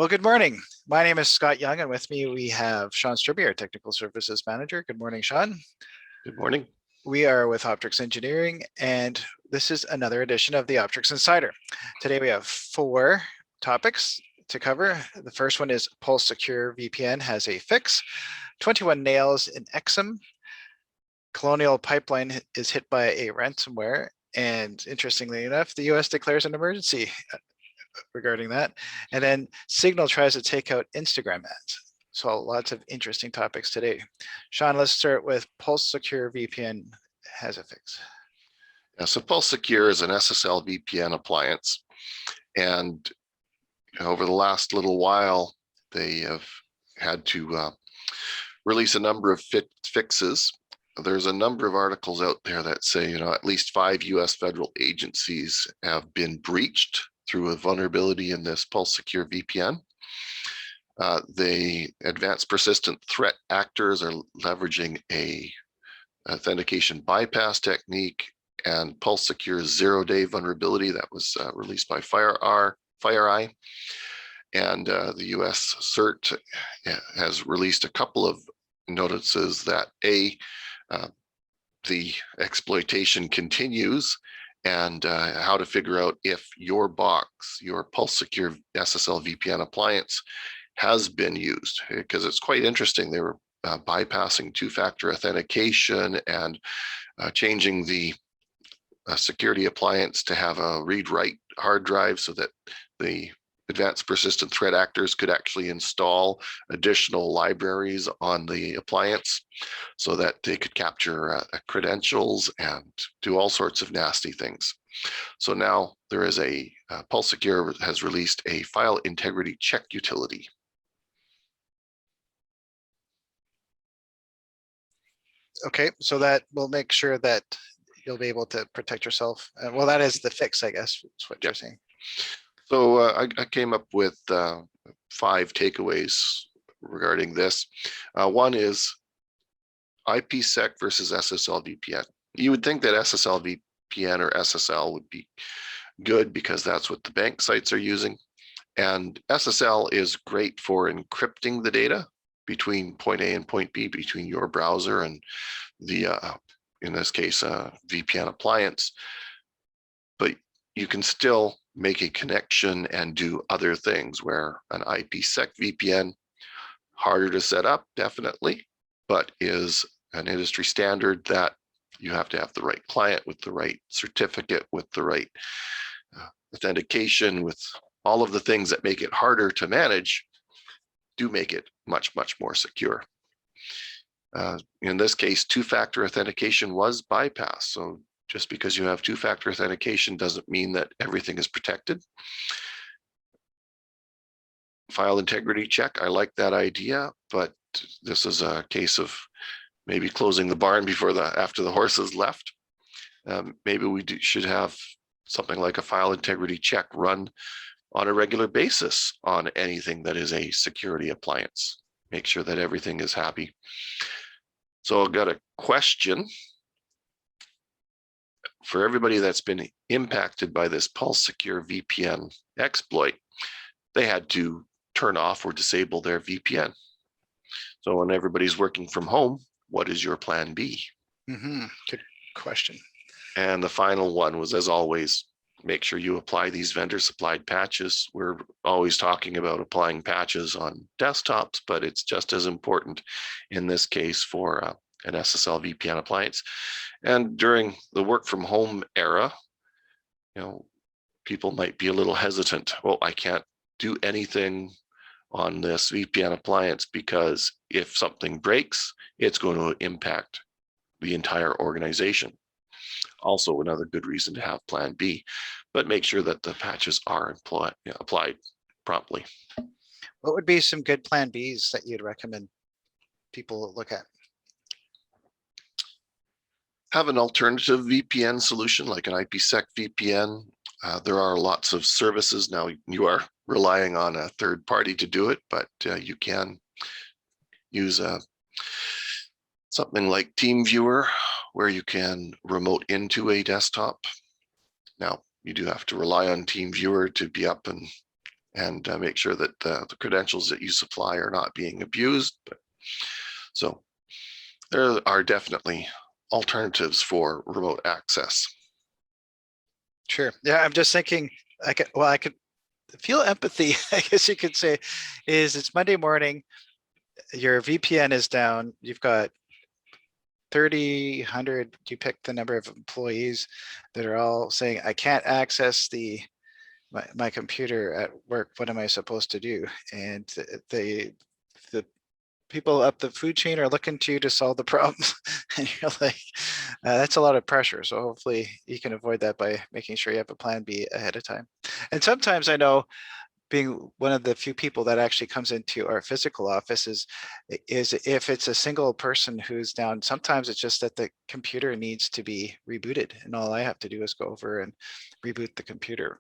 Well, good morning. My name is Scott Young, and with me we have Sean Stribby, our Technical Services Manager. Good morning, Sean. Good morning. We are with Optrics Engineering, and this is another edition of the Optrics Insider. Today we have 4 topics to cover. The first one is Pulse Secure VPN has a fix, 21 nails in Exim, Colonial pipeline is hit by a ransomware, and interestingly enough, the US declares an emergency regarding that. And then Signal tries to take out Instagram ads. So lots of interesting topics today. Sean, let's start with Pulse Secure VPN has a fix. Yeah, so Pulse Secure is an SSL VPN appliance. And over the last little while, they have had to release a number of fixes. There's a number of articles out there that say, at least 5 US federal agencies have been breached through a vulnerability in this Pulse Secure VPN. The advanced persistent threat actors are leveraging a authentication bypass technique, and Pulse Secure's 0-day vulnerability that was released by FireEye. And the US CERT has released a couple of notices that the exploitation continues, and how to figure out if your box, your Pulse Secure SSL VPN appliance, has been used, because it's quite interesting. They were bypassing 2-factor authentication and changing the security appliance to have a read-write hard drive so that the advanced persistent threat actors could actually install additional libraries on the appliance so that they could capture credentials and do all sorts of nasty things. So now there is Pulse Secure has released a file integrity check utility. Okay, so that will make sure that you'll be able to protect yourself. Well, that is the fix, I guess, is what you're saying. So I came up with 5 takeaways regarding this. One is IPsec versus SSL VPN. You would think that SSL VPN or SSL would be good because that's what the bank sites are using. And SSL is great for encrypting the data between point A and point B, between your browser and the, in this case, VPN appliance. But you can still make a connection and do other things, where an IPsec VPN, harder to set up, definitely, but is an industry standard that you have to have the right client with the right certificate, with the right authentication, with all of the things that make it harder to manage, do make it much, much more secure. In this case, 2-factor authentication was bypassed. So just because you have 2-factor authentication doesn't mean that everything is protected. File integrity check, I like that idea, but this is a case of maybe closing the barn after the horses left. Maybe we should have something like a file integrity check run on a regular basis on anything that is a security appliance. Make sure that everything is happy. So I've got a question for everybody that's been impacted by this Pulse Secure VPN exploit. They had to turn off or disable their VPN. So when everybody's working from home, what is your plan B? Good question. And the final one was, as always, make sure you apply these vendor supplied patches. We're always talking about applying patches on desktops, but it's just as important in this case for an SSL VPN appliance. And during the work from home era, people might be a little hesitant. Well, I can't do anything on this VPN appliance because if something breaks, it's going to impact the entire organization. Also, another good reason to have plan B, but make sure that the patches are applied promptly. What would be some good plan Bs that you'd recommend people look at? Have an alternative VPN solution like an IPsec VPN. There are lots of services now. You are relying on a third party to do it, but you can use something like TeamViewer, where you can remote into a desktop. Now, you do have to rely on TeamViewer to be up and and make sure that the credentials that you supply are not being abused. So there are definitely alternatives for remote access. Sure. Yeah, I'm just thinking I could feel empathy, I guess you could say, is it's Monday morning, your VPN is down, you've got 30, 100, you pick the number of employees that are all saying, I can't access my computer at work. What am I supposed to do? And the people up the food chain are looking to you to solve the problems. And you're like, that's a lot of pressure. So hopefully you can avoid that by making sure you have a plan B ahead of time. And sometimes I know, being one of the few people that actually comes into our physical office is if it's a single person who's down, sometimes it's just that the computer needs to be rebooted and all I have to do is go over and reboot the computer.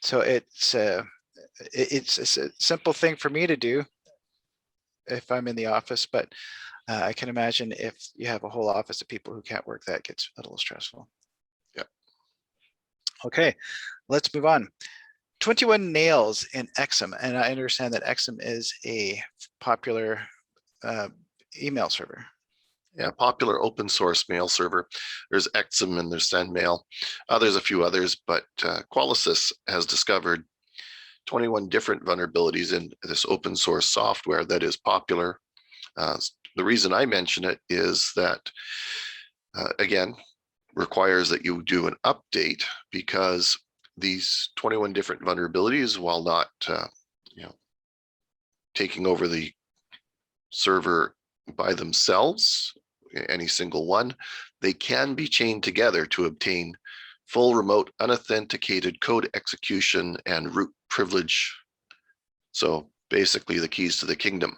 So it's a simple thing for me to do if I'm in the office, but I can imagine if you have a whole office of people who can't work, that gets a little stressful. Yeah. Okay, let's move on. 21 nails in Exim, and I understand that Exim is a popular email server. Yeah, popular open source mail server. There's Exim and there's SendMail. There's a few others, but Qualisys has discovered 21 different vulnerabilities in this open source software that is popular. The reason I mention it is that, again, requires that you do an update, because these 21 different vulnerabilities, while not taking over the server by themselves, any single one, they can be chained together to obtain full remote unauthenticated code execution and root privilege. So basically the keys to the kingdom.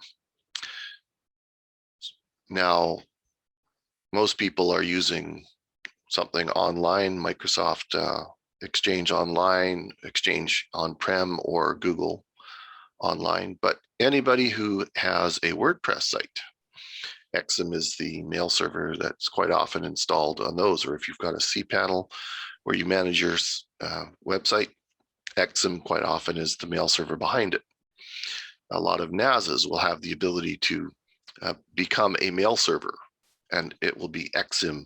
Now, most people are using something online, Microsoft Exchange Online, Exchange on-prem, or Google Online, but anybody who has a WordPress site, Exim is the mail server that's quite often installed on those, or if you've got a cPanel where you manage your website, Exim quite often is the mail server behind it. A lot of NASs will have the ability to become a mail server, and it will be Exim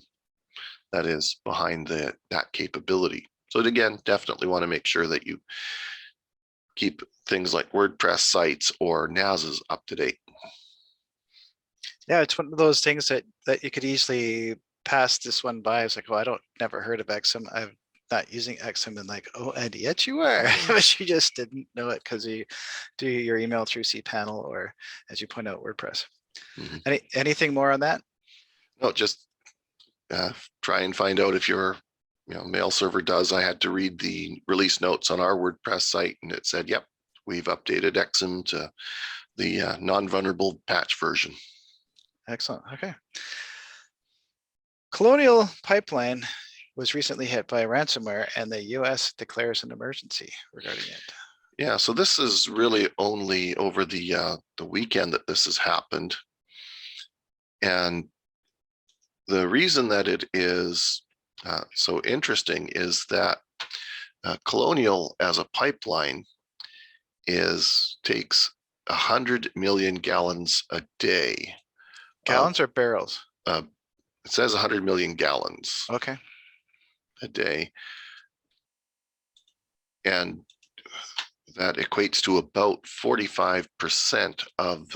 that is behind that capability. So again, definitely want to make sure that you keep things like WordPress sites or NASs up to date. Yeah, it's one of those things that you could easily pass this one by. It's like, oh, I don't never heard of Exim. I'm not using Exim, and like, oh, and yet you are, but you just didn't know it because you do your email through cPanel or, as you point out, WordPress. Mm-hmm. Anything more on that? No, just try and find out if your mail server does. I had to read the release notes on our WordPress site, and it said, yep, we've updated Exim to the non-vulnerable patch version. Excellent. Okay. Colonial pipeline was recently hit by ransomware, and the US declares an emergency regarding it. Yeah, so this is really only over the weekend that this has happened. And the reason that it is so interesting is that Colonial as a pipeline takes 100 million gallons a day. Gallons or barrels? It says 100 million gallons. Okay. A day. And that equates to about 45% of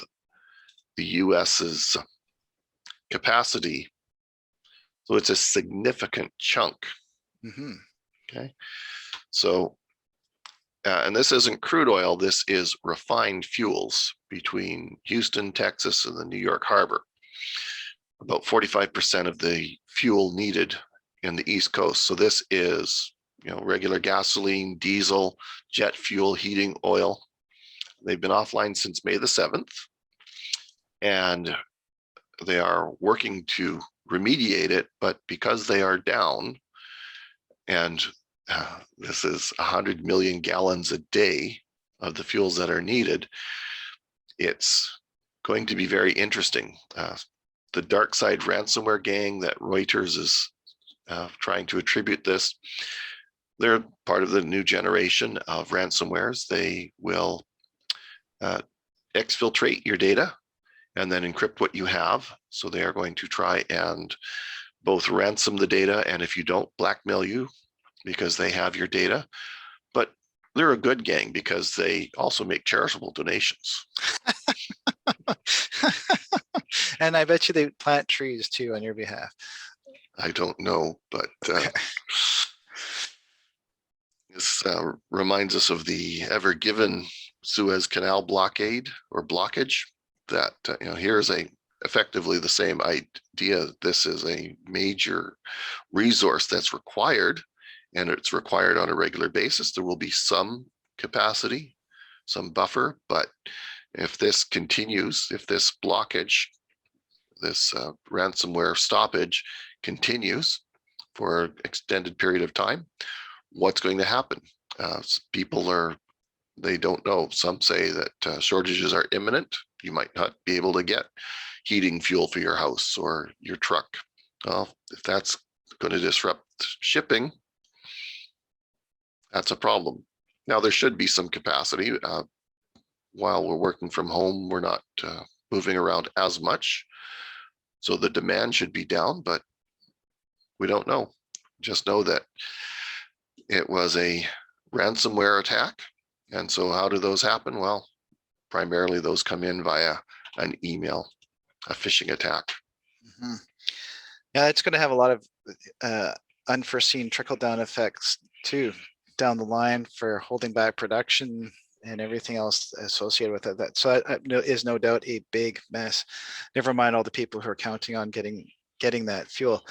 the US's capacity. So it's a significant chunk. Mm-hmm. Okay. So, and this isn't crude oil, this is refined fuels between Houston, Texas, and the New York Harbor. About 45% of the fuel needed in the East Coast. So this is, regular gasoline, diesel, jet fuel, heating oil. They've been offline since May the 7th, and they are working to remediate it, but because they are down, and this is 100 million gallons a day of the fuels that are needed, it's going to be very interesting. The dark side ransomware gang that Reuters is trying to attribute this, They're part of the new generation of ransomwares. They will exfiltrate your data and then encrypt what you have. So they are going to try and both ransom the data, and if you don't, blackmail you because they have your data. But they're a good gang because they also make charitable donations. And I bet you they plant trees too on your behalf. I don't know, but this reminds us of the Ever Given Suez Canal blockade or blockage. That here's effectively the same idea. This is a major resource that's required, and it's required on a regular basis. There will be some capacity, some buffer, but if this continues, if this blockage, this ransomware stoppage continues for an extended period of time, what's going to happen? They don't know. Some say that shortages are imminent. You might not be able to get heating fuel for your house or your truck. Well, if that's going to disrupt shipping, that's a problem. Now, there should be some capacity. While we're working from home, we're not moving around as much. So the demand should be down, but we don't know. Just know that it was a ransomware attack. And so how do those happen? Well, primarily those come in via an email, a phishing attack. Mm-hmm. Yeah, it's going to have a lot of unforeseen trickle-down effects too down the line for holding back production and everything else associated with it. So is no doubt a big mess. Never mind all the people who are counting on getting that fuel.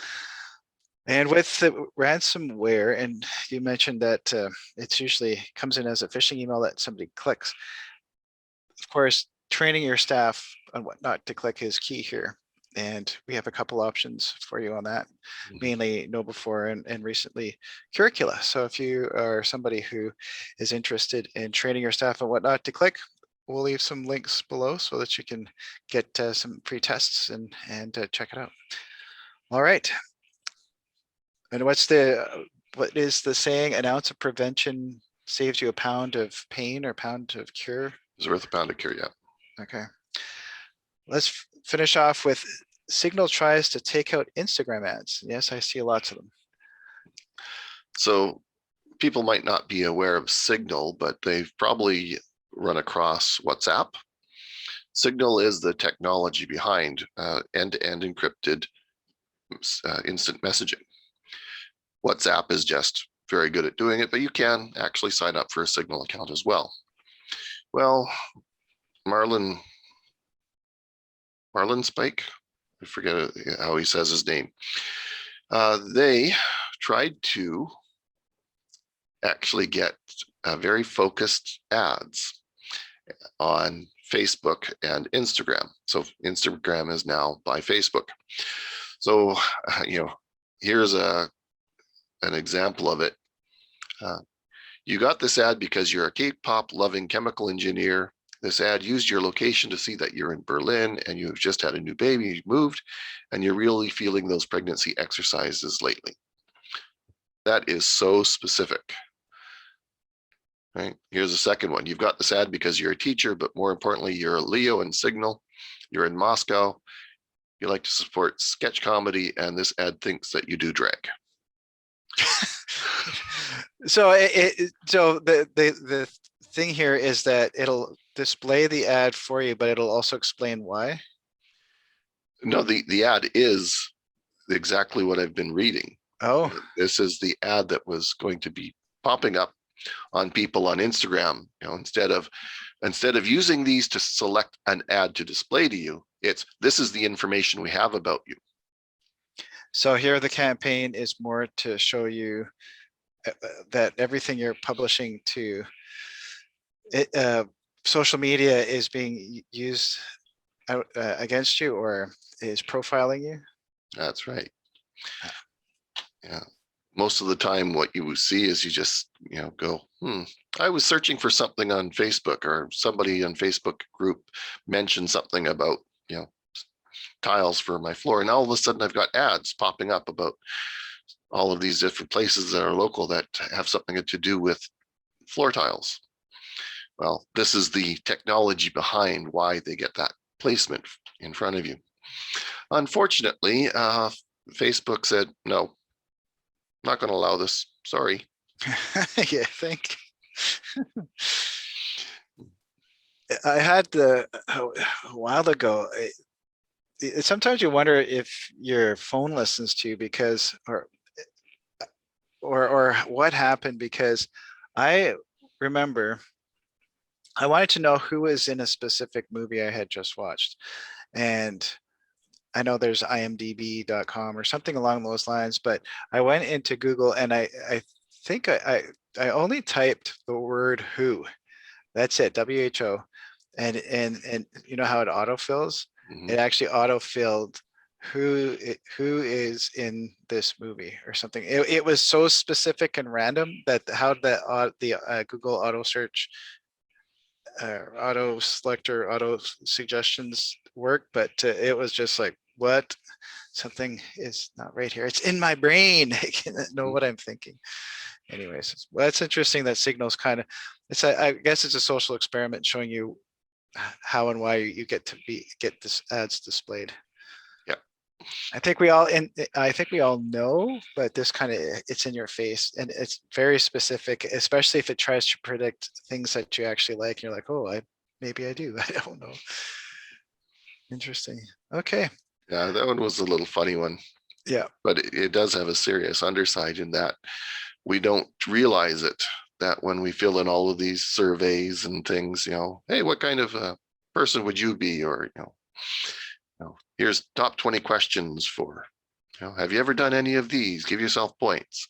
And with the ransomware, and you mentioned that it's usually comes in as a phishing email that somebody clicks. Of course, training your staff on what not to click is key here. And we have a couple options for you on that, mainly KnowBe4 and recently Curricula. So if you are somebody who is interested in training your staff on what not to click, we'll leave some links below so that you can get some free tests and check it out. All right. And what is the saying? An ounce of prevention saves you a pound of pain or pound of cure? It's worth a pound of cure, yeah. Okay. Let's finish off with Signal tries to take out Instagram ads. Yes, I see lots of them. So people might not be aware of Signal, but they've probably run across WhatsApp. Signal is the technology behind end-to-end encrypted instant messaging. WhatsApp is just very good at doing it, but you can actually sign up for a Signal account as well. Well, Marlin Spike, I forget how he says his name. They tried to actually get very focused ads on Facebook and Instagram. So Instagram is now by Facebook. So, here's an example of it. You got this ad because you're a K-pop loving chemical engineer. This ad used your location to see that you're in Berlin and you've just had a new baby, you've moved, and you're really feeling those pregnancy exercises lately. That is so specific. Right? Here's a second one. You've got this ad because you're a teacher, but more importantly, you're a Leo in Signal. You're in Moscow. You like to support sketch comedy, and this ad thinks that you do drag. So the thing here is that it'll display the ad for you, but it'll also explain why. No, the ad is exactly what I've been reading. Oh, this is the ad that was going to be popping up on people on Instagram. Instead of using these to select an ad to display to you, this is the information we have about you. So here the campaign is more to show you that everything you're publishing to social media is being used against you or is profiling you. That's right. Yeah. Most of the time what you see is you just go, I was searching for something on Facebook, or somebody on Facebook group mentioned something about tiles for my floor, and all of a sudden I've got ads popping up about all of these different places that are local that have something to do with floor tiles. Well, this is the technology behind why they get that placement in front of you. Unfortunately, Facebook said, no, not going to allow this. Sorry. Yeah, thank. I had a while ago. Sometimes you wonder if your phone listens to you because, or what happened, because I remember I wanted to know who was in a specific movie I had just watched. And I know there's imdb.com or something along those lines, but I went into Google and I think I only typed the word who. That's it, WHO. And you know how it autofills? Mhm. It actually autofilled who is in this movie or something. It was so specific and random that how the Google auto search auto selector auto suggestions work, but it was just like, what? Something is not right here. It's in my brain. I can't know what I'm thinking. Anyways, well, that's interesting that Signal's kind of, it's I guess it's a social experiment showing you how and why you get this ads displayed. Yeah. I think we all know, but this kind of, it's in your face and it's very specific, especially if it tries to predict things that you actually like. And you're like, oh, maybe I do. I don't know. Interesting. Okay. Yeah, that one was a little funny one. Yeah. But it does have a serious underside in that we don't realize it, that when we fill in all of these surveys and things, hey, what kind of person would you be? Or, here's top 20 questions for, have you ever done any of these? Give yourself points.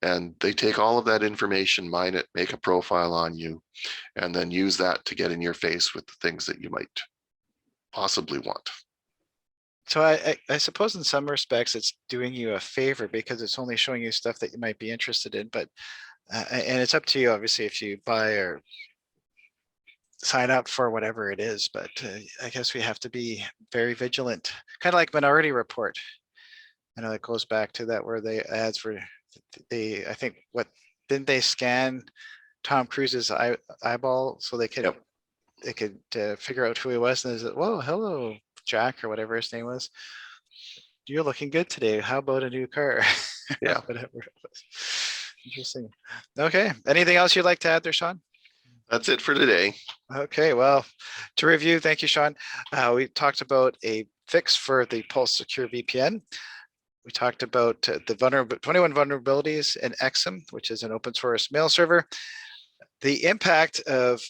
And they take all of that information, mine it, make a profile on you, and then use that to get in your face with the things that you might possibly want. So I suppose in some respects it's doing you a favor because it's only showing you stuff that you might be interested in, but and it's up to you obviously if you buy or sign up for whatever it is, but I guess we have to be very vigilant, kind of like Minority Report. I know that goes back to that where the ads were, I think didn't they scan Tom Cruise's eyeball so they could Yep. figure out who he was, and they said, whoa, hello, Jack, or whatever his name was. You're looking good today. How about a new car? Yeah. Whatever it was. Interesting. Okay. Anything else you'd like to add there, Sean? That's it for today. Okay. Well, to review, thank you, Sean. We talked about a fix for the Pulse Secure VPN. We talked about the 21 vulnerabilities in Exim, which is an open source mail server. The impact of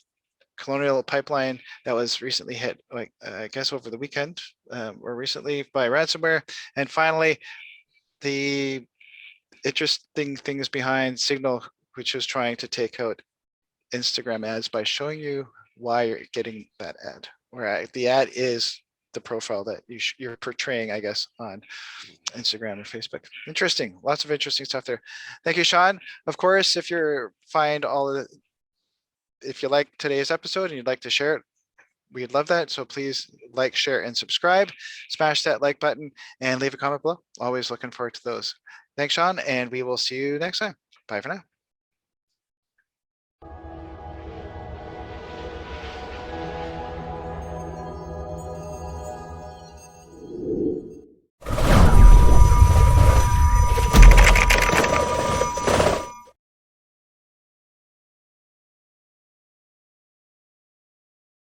Colonial pipeline that was recently hit, like I guess over the weekend or recently by ransomware. And finally, the interesting things behind Signal, which is trying to take out Instagram ads by showing you why you're getting that ad. Where the ad is the profile that you're portraying, I guess, on Instagram or Facebook. Interesting. Lots of interesting stuff there. Thank you, Sean. Of course, if you find if you like today's episode and you'd like to share it, we'd love that. So please like, share, and subscribe. Smash that like button and leave a comment below. Always looking forward to those. Thanks, Sean, and we will see you next time. Bye for now.